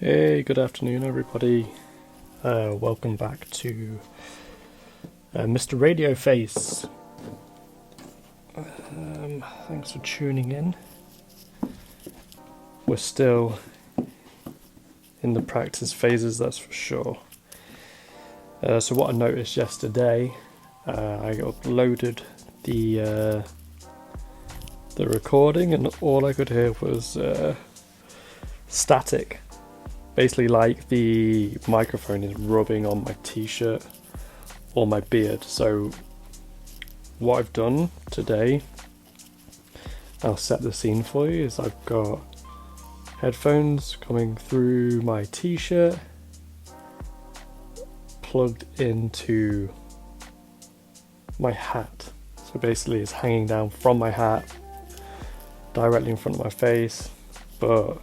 Hey, good afternoon, everybody. Welcome back to Mr. Radio Face. Thanks for tuning in. We're still in the practice phases, that's for sure. So what I noticed yesterday, I uploaded the recording, and all I could hear was static. Basically, like the microphone is rubbing on my t-shirt or my beard. So what I've done today, I'll set the scene for you, is I've got headphones coming through my t-shirt, plugged into my hat. So basically it's hanging down from my hat, directly in front of my face, but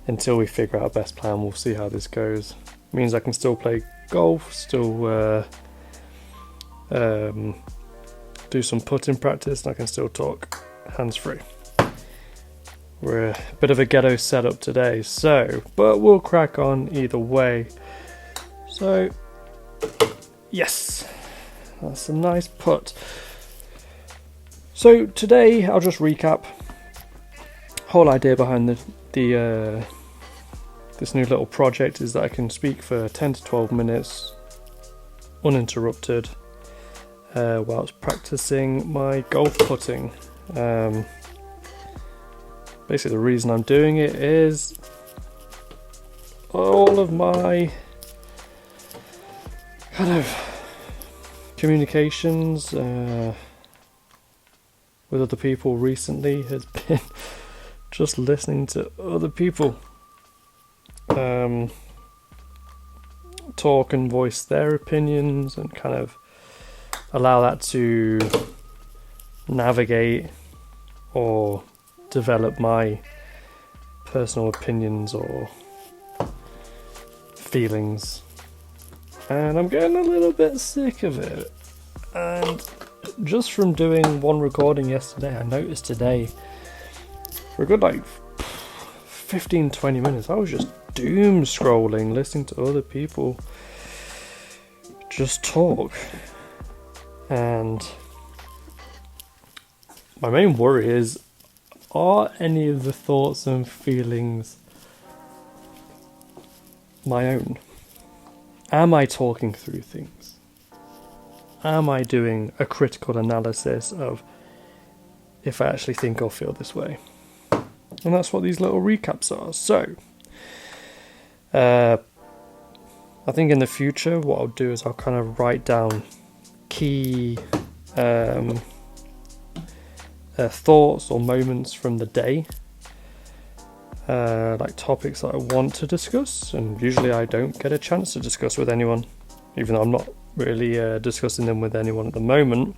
until we figure out a best plan, we'll see how this goes. It means I can still play golf, still do some putting practice, and I can still talk hands-free. We're a bit of a ghetto setup today, but we'll crack on either way. So, yes, that's a nice putt. So today, I'll just recap. Whole idea behind this new little project is that I can speak for 10 to 12 minutes uninterrupted whilst practicing my golf putting. Basically the reason I'm doing it is all of my kind of communications with other people recently has been just listening to other people talk and voice their opinions, and kind of allow that to navigate or develop my personal opinions or feelings. And I'm getting a little bit sick of it. And just from doing one recording yesterday, I noticed today, for a good 15-20 minutes, I was just doom scrolling, listening to other people just talk. And my main worry is, are any of the thoughts and feelings my own? Am I talking through things? Am I doing a critical analysis of if I actually think or feel this way? And that's what these little recaps are. So, I think in the future what I'll do is I'll kind of write down key thoughts or moments from the day, like topics that I want to discuss, and usually I don't get a chance to discuss with anyone, even though I'm not really discussing them with anyone at the moment.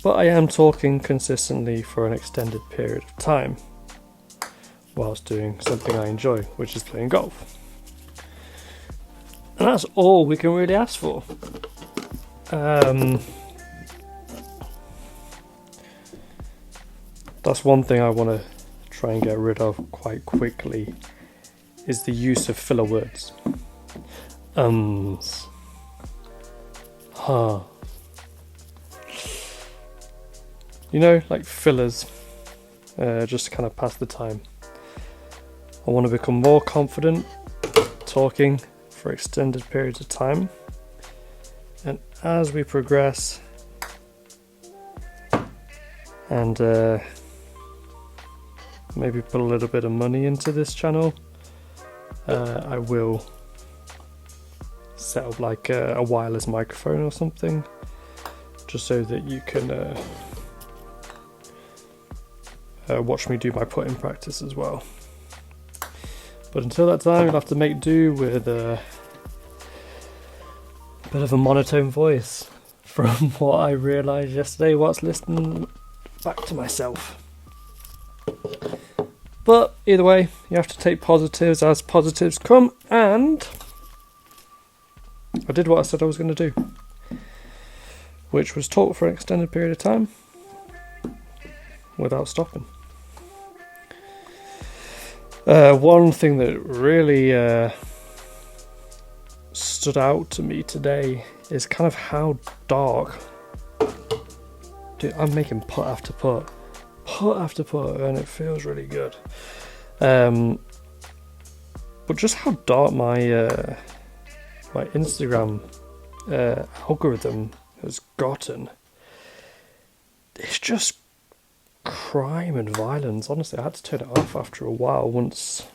But I am talking consistently for an extended period of time whilst doing something I enjoy, which is playing golf. And that's all we can really ask for. That's one thing I want to try and get rid of quite quickly, is the use of filler words. Huh. You know, like fillers, just to kind of pass the time. I want to become more confident talking for extended periods of time. And as we progress and maybe put a little bit of money into this channel, I will set up like a wireless microphone or something, just so that you can watch me do my putting practice as well. But until that time, you'll have to make do with a bit of a monotone voice, from what I realised yesterday whilst listening back to myself. But either way, you have to take positives as positives come, and I did what I said I was going to do, which was talk for an extended period of time without stopping. One thing that really stood out to me today is kind of how dark. Dude, I'm making putt after putt, and it feels really good. But just how dark my my Instagram algorithm has gotten. It's just crime and violence. Honestly, I had to turn it off after a while once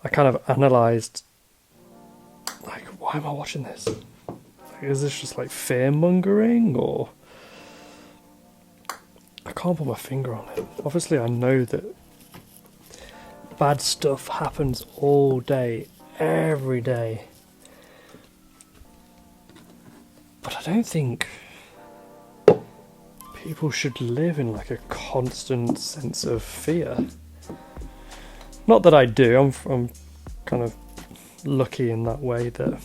I kind of analysed, like, why am I watching this? Like, is this just like fear mongering, or I can't put my finger on it. Obviously, I know that bad stuff happens all day, every day, but I don't think people should live in like a constant sense of fear. Not that I do. I'm kind of lucky in that way that I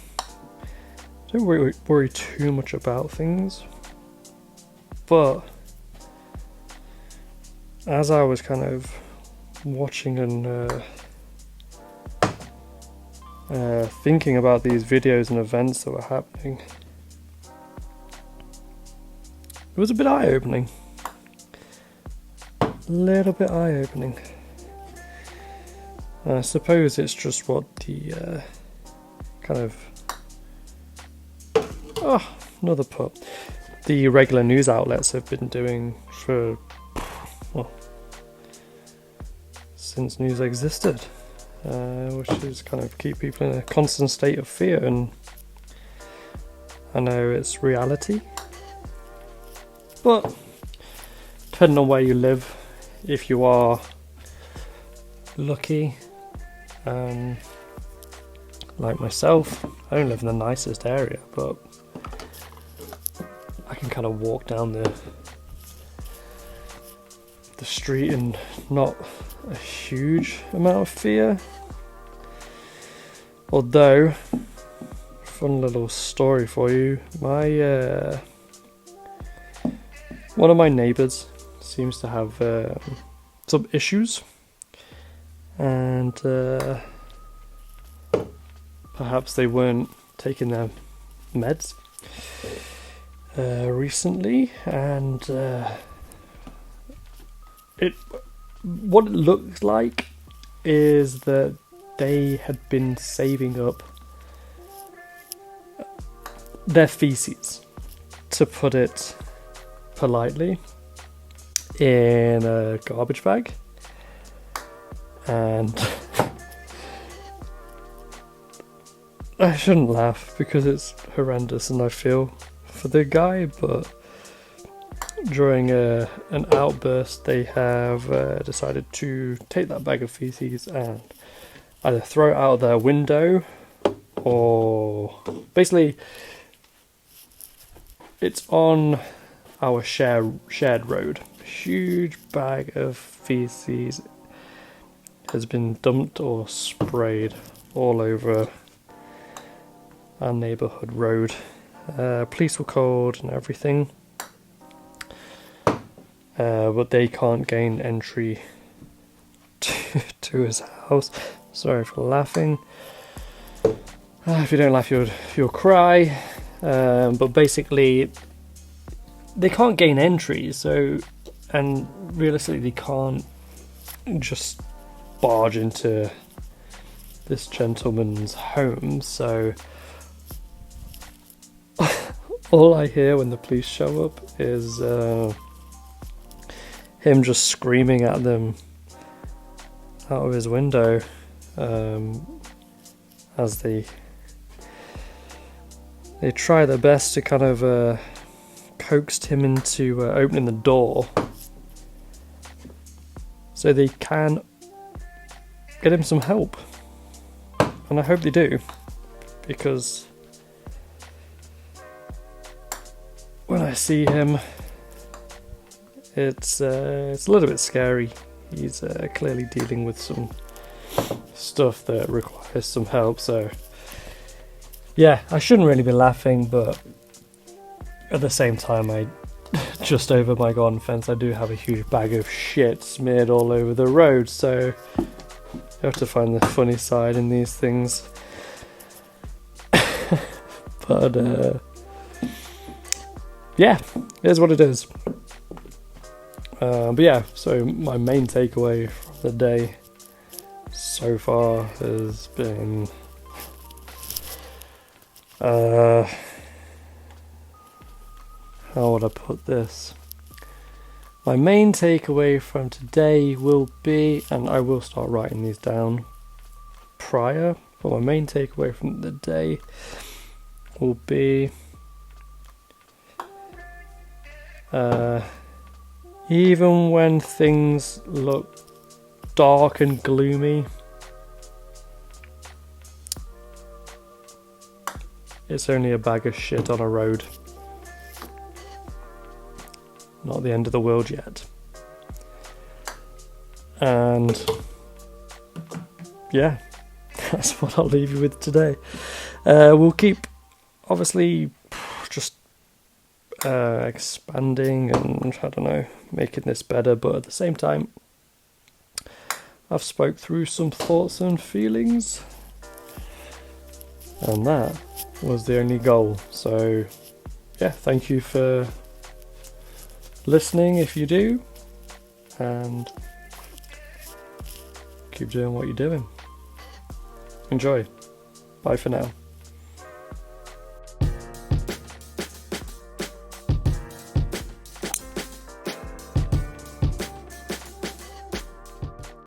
don't worry too much about things. But as I was kind of watching and thinking about these videos and events that were happening, it was a bit eye-opening. A little bit eye-opening. I suppose it's just what the kind of... Oh, another putt. The regular news outlets have been doing for, well, since news existed. Which is kind of keep people in a constant state of fear. And I know it's reality. But depending on where you live, if you are lucky, like myself, I don't live in the nicest area, but I can kind of walk down the street and not a huge amount of fear. Although, fun little story for you, my one of my neighbours seems to have some issues, and perhaps they weren't taking their meds recently, and what it looks like is that they had been saving up their feces, to put it politely, in a garbage bag, and I shouldn't laugh because it's horrendous and I feel for the guy, but during an outburst they have decided to take that bag of feces and either throw it out their window, or basically it's on our shared road. Huge bag of feces has been dumped or sprayed all over our neighbourhood road. Police were called and everything, but they can't gain entry to his house. Sorry for laughing. If you don't laugh, you'll cry. But basically, they can't gain entry, so, and realistically they can't just barge into this gentleman's home, so all I hear when the police show up is him just screaming at them out of his window, as they try their best to kind of coaxed him into opening the door so they can get him some help, and I hope they do, because when I see him it's a little bit scary. He's clearly dealing with some stuff that requires some help, so yeah, I shouldn't really be laughing, but at the same time, just over my garden fence, I do have a huge bag of shit smeared all over the road, so have to find the funny side in these things. But yeah, here's what it is. But yeah, so my main takeaway from the day so far has been how would I put this? My main takeaway from today will be, and I will start writing these down prior, but my main takeaway from the day will be even when things look dark and gloomy, it's only a bag of shit on a road. Not the end of the world yet. And yeah, that's what I'll leave you with today. We'll keep, obviously, just expanding and, I don't know, making this better, but at the same time, I've spoke through some thoughts and feelings, and that was the only goal. So yeah, thank you for listening if you do, and keep doing what you're doing. Enjoy. Bye for now.